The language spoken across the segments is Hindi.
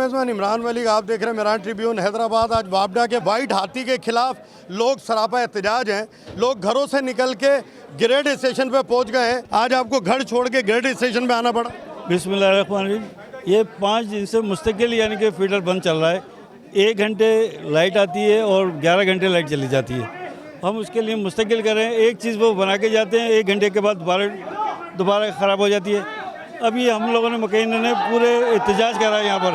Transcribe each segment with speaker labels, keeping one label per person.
Speaker 1: मेज़बान इमरान मलिक, आप देख रहे हैं मेरान ट्रिब्यून हैदराबाद। आज वापडा के वाइट हाथी के खिलाफ लोग सरापा एहतजाज हैं। लोग घरों से निकल के ग्रेड स्टेशन पे पहुंच गए हैं। आज आपको घर छोड़ के ग्रेड स्टेशन पे आना पड़ा।
Speaker 2: बिस्मिल्लाहिर्रहमानिर्रहीम। ये 5 दिन से मुस्तकिल यानी कि फीडर बंद चल रहा है। 1 घंटे लाइट आती है और 11 घंटे लाइट चली जाती है। हम उसके लिए मुस्तकिल कर रहे हैं। एक चीज़ वो बना के जाते हैं, 1 घंटे के बाद दोबारा ख़राब हो जाती है। अभी हम लोगों ने मकैन ने पूरे एहतजाज करा है, यहाँ पर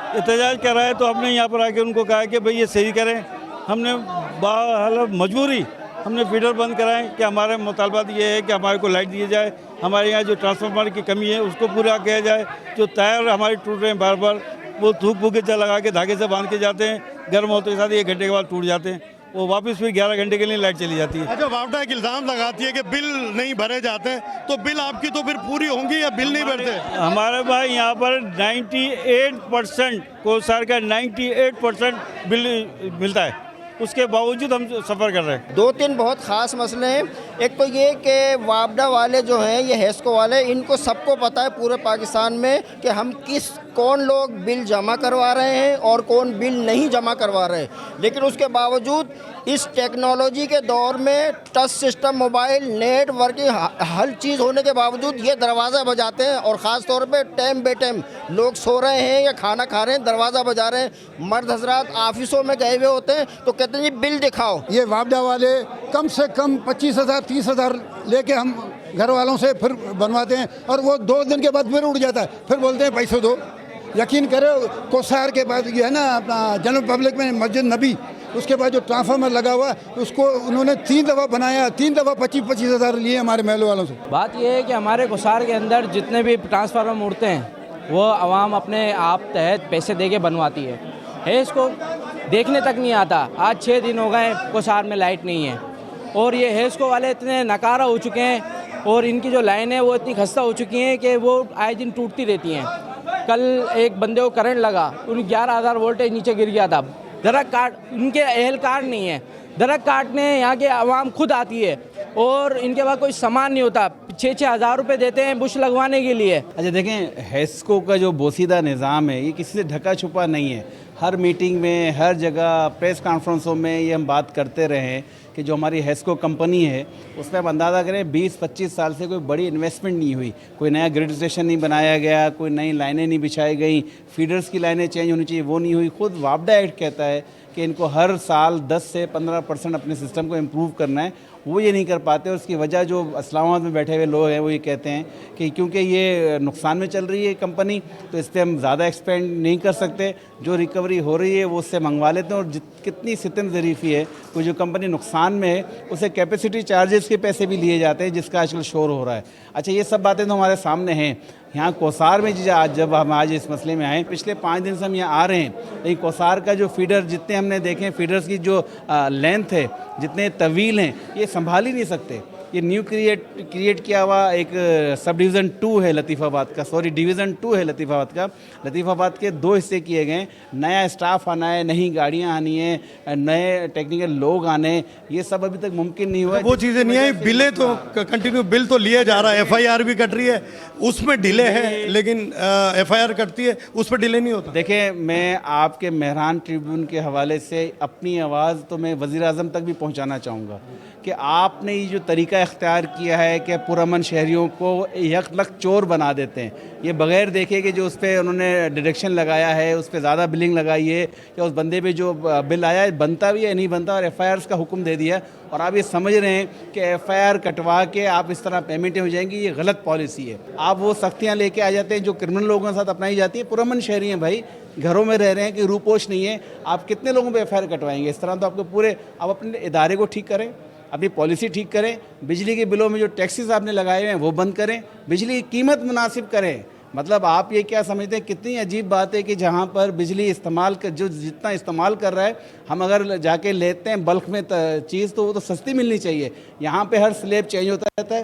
Speaker 2: एहतजाज करा है, तो हमने यहाँ पर आके उनको कहा कि भाई ये सही करें। हमने मजबूरी हमने फीडर बंद कराएं कि हमारे मुतालबात ये है कि हमारे को लाइट दी जाए, हमारे यहाँ जो ट्रांसफार्मर की कमी है उसको पूरा किया जाए। जो टायर हमारे टूट रहे हैं बार बार, वो थूक भूके लगा के धागे से बांध के जाते हैं, गर्म होते के साथ 1 घंटे के बाद टूट जाते हैं। वो वापस फिर 11 घंटे के लिए लाइट चली जाती है।
Speaker 1: अच्छा, वापडा एक इल्ज़ाम लगाती है कि बिल नहीं भरे जाते हैं, तो बिल आपकी तो फिर पूरी होंगी या बिल नहीं भरते?
Speaker 2: हमारे भाई यहाँ पर 98% कोसार का 98% बिल मिलता है, उसके बावजूद हम सफ़र कर रहे हैं।
Speaker 3: 2-3 बहुत ख़ास मसले हैं। एक तो ये कि वापडा वाले जो हैं, ये हेस्को वाले, इनको सबको पता है पूरे पाकिस्तान में कि हम कौन लोग बिल जमा करवा रहे हैं और कौन बिल नहीं जमा करवा रहे हैं। लेकिन उसके बावजूद इस टेक्नोलॉजी के दौर में touch system, mobile, networking, हर चीज़ होने के बावजूद ये दरवाज़ा बजाते हैं। और ख़ास तौर पे टाइम बे टाइम लोग सो रहे हैं या खाना खा रहे हैं, दरवाज़ा बजा रहे हैं। मर्द हजरात ऑफिसों में गए हुए होते हैं तो कहते हैं जी बिल दिखाओ।
Speaker 4: ये वापडा वाले कम से कम 25,000 30,000 लेके हम घर वालों से फिर बनवाते हैं, और वो 2 दिन के बाद फिर उड़ जाता है। फिर बोलते हैं पैसे दो। यकीन करो, कोसार के बाद ये है ना अपना जनरल पब्लिक में मस्जिद नबी, उसके बाद जो ट्रांसफार्मर लगा हुआ उसको उन्होंने 3 दफ़ा बनाया, 3 दफ़ा 25,000 लिए हमारे महल वालों से।
Speaker 5: बात ये है कि हमारे कोसार के अंदर जितने भी ट्रांसफार्मर उड़ते हैं वो आवाम अपने आप तहत पैसे दे के बनवाती है। इसको देखने तक नहीं आता। आज 6 दिन हो गए कोसार में लाइट नहीं है, और ये हेस्को वाले इतने नकारा हो चुके हैं, और इनकी जो लाइन है वो इतनी खस्ता हो चुकी हैं कि वो आए दिन टूटती रहती हैं। कल एक बंदे को करंट लगा, उन 11,000 वोल्टेज नीचे गिर गया था। दरख्त काट, इनके एहलकार नहीं है, दरख्त काटने यहाँ के आवाम खुद आती है, और इनके पास कोई सामान नहीं होता। 6-6 हज़ार रुपये देते हैं बुश लगवाने के लिए।
Speaker 6: अच्छा देखें, हेस्को का जो बोसीदा निज़ाम है ये किसी से ढका छुपा नहीं है। हर मीटिंग में, हर जगह, प्रेस कॉन्फ्रेंसों में ये हम बात करते रहे हैं कि जो हमारी हेस्को कंपनी है उसमें हम अंदाज़ा करें 20-25 साल से कोई बड़ी इन्वेस्टमेंट नहीं हुई, कोई नया ग्रिड स्टेशन नहीं बनाया गया, कोई नई लाइनें नहीं बिछाई गई, फीडर्स की लाइनें चेंज होनी चाहिए वो नहीं हुई। खुद वापडा एक्ट कहता है कि इनको हर साल 10 से 15% अपने सिस्टम को इम्प्रूव करना है, वो ये नहीं कर पाते। और उसकी वजह जो इस्लामाबाद में बैठे हुए लोग हैं वो ये कहते हैं कि क्योंकि ये नुकसान में चल रही है कंपनी, तो इस पर हम ज़्यादा एक्सपेंड नहीं कर सकते, जो रिकवरी हो रही है वो उससे मंगवा लेते हैं। और कितनी सितम ज़रीफ़ी है, कोई जो कंपनी नुकसान में है उसे कैपेसिटी चार्जेस के पैसे भी लिए जाते हैं, जिसका आजकल शोर हो रहा है। अच्छा, ये सब बातें तो हमारे सामने हैं। यहाँ कोसार में जब हम आज इस मसले में आए, पिछले 5 दिन से हम यहाँ आ रहे हैं, लेकिन कोसार का जो फीडर जितने हमने देखे, फीडर्स की जो लेंथ है, जितने तवील हैं, ये संभाल ही नहीं सकते। ये न्यू क्रिएट किया हुआ एक सब डिवीज़न 2 है लतीफ़ाबाद का, सॉरी डिवीज़न 2 है लतीफ़ाबाद का। लतीफ़ाबाद के 2 हिस्से किए गए, नया स्टाफ आना है, नई गाड़ियाँ आनी है, नए टेक्निकल लोग आने, ये सब अभी तक मुमकिन नहीं हुआ।
Speaker 1: वो चीज़ें नहीं आई। बिलें तो कंटिन्यू बिल तो लिया जा रहा है, FIR भी कट रही है, उसमें डिले है, लेकिन FIR कटती है, उस पर डिले नहीं होता।
Speaker 6: देखें, मैं आपके मेहरान ट्रिब्यून के हवाले से अपनी आवाज़ तो मैं वज़ीर-ए-आज़म तक भी पहुँचाना चाहूँगा कि आपने ये जो तरीका इख्तियार किया है कि पुरअमन शहरियों को यकलक चोर बना देते हैं, ये बग़ैर देखे कि जो उस पर उन्होंने डिडक्शन लगाया है, उस पर ज़्यादा बिलिंग लगाई है, या उस बंदे पे जो बिल आया है बनता भी है नहीं बनता, और FIRs का हुक्म दे दिया, और आप ये समझ रहे हैं कि FIR कटवा के आप इस तरह पेमेंटें हो जाएंगी। ये गलत पॉलिसी है। आप वो सख्तियाँ लेके आ जाते हैं जो क्रिमिनल लोगों के साथ अपनाई जाती है। पुरअमन शहरी हैं भाई, घरों में रह रहे हैं, कि रूपोश नहीं है, आप कितने लोगों पे FIR कटवाएंगे? इस तरह तो आपके पूरे, आप अपने इदारे को ठीक करें, अपनी पॉलिसी ठीक करें, बिजली के बिलों में जो टैक्सेस आपने लगाए हुए हैं वो बंद करें, बिजली की कीमत मुनासिब करें। मतलब आप ये क्या समझते हैं, कितनी अजीब बात है कि जहाँ पर बिजली इस्तेमाल कर, जो जितना इस्तेमाल कर रहा है, हम अगर जाके लेते हैं बल्क में चीज़, तो वो तो सस्ती मिलनी चाहिए। यहाँ पे हर स्लैब चेंज होता रहता है,